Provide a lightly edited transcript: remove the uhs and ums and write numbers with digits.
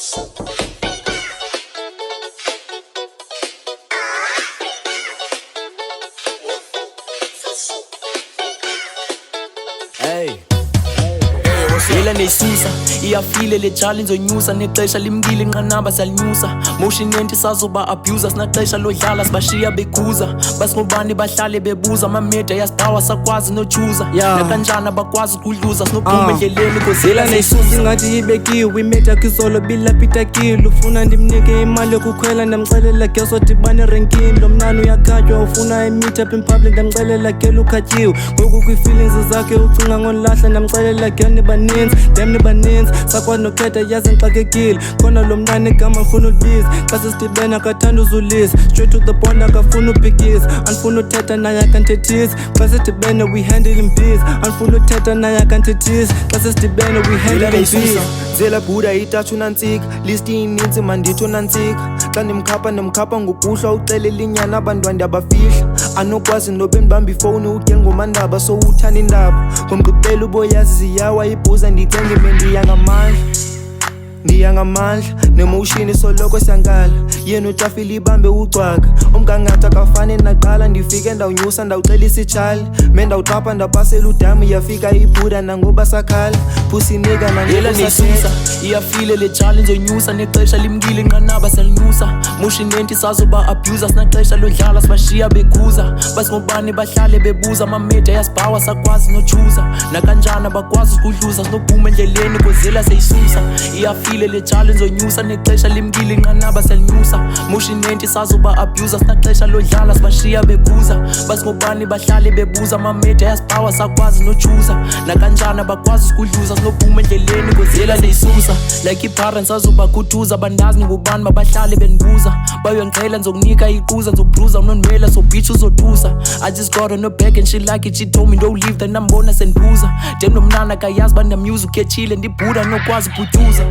Hey. Hela Ndiyay'Susa iyafile le challenge onyusa nexesha limkile inqanaba salinyusa motion yenti sazoba abusers naxesha lodlala sibashiya bekhuza basingobani bahlale bebuza amameda yasibawa sakwazi nochuza nakanjani bakwazi ukudluza sinophuma endleleni Hela Ndiyay'Susa ingathi ibekiwe imeda kizolo bilapitakile ufuna ndimnike imali yokukhwela ndamxelela geso dibane renkini lo mnani uyakhatywa ufuna i-meet up in public ndamxelela gela ukhatyiwe ngoku kwii-feelings zakhe ucinga ngonlahla ndamxelela gela nibaninzi sakwazi nokhetha yazi ngixakekile khona lo mntana igama ngifuna ulibiza xa sesidibene akathanda uzulisa straight to the point akafuna uphikisa andifuna uthetha naye akantethisi xa sesidibene we handle in peace andifuna uthetha naye akantethisi xa sesidibene we handle in peace Zela Buddha itathu nantsika list ininzi manditho nantsika xa ndimkhapha ngokuhlwa uxelela inyana abantwana ndiyabafihla anokwazi nobe ndibamba ifowuni utyela ngomandaba so uthanda indaba ngomgqibelo uboyazi ziyawa ibhuza ndicenge ndiya ngamandla nemotion soloko siyankala yena utafile ibambe ucwaka umgangatho akafane naqala ndifike ndawunyusa ndawuxelisa itshali me ndawutrapha ndapasela udamu yafika ibhuda nangoba sakhala pusinika Hela Ndiyay'Susa iyafile le challenge onyusa nexesha limkile inqanaba salinyusa motion yenti sazoba abusers naxesha lodlala sibashiya bekhuza basingobani bahlale bebuza amameda yasibawa sakwazi nochuza nakanjani bakwazi ukudluza sinophuma endleleni kozela Ndiyay'Susa iyafile le challenge onyusa nexesha limkile inqanaba salinyusa motion yenti sazoba abusers naxesha lodlala sibashiya bekhuza basingobani bahlale bebuza amameda yasibawa sakwazi nochuza nakanjani bakwazi ukudluza sinophuma endleleni kozela Ndiyay'Susa like i-parents azobakhuthuza bandazi ngubani babahlale bendibuza bayongicela ndizokunika iquza ndizobruza unonwela so bitch uzothusa I just got on her back and she like it she told me don't leave then ndambona sendiphuza dem nomnana kayazi bandamuse ukhetshile ndibhuda nokwazi ubhutyuza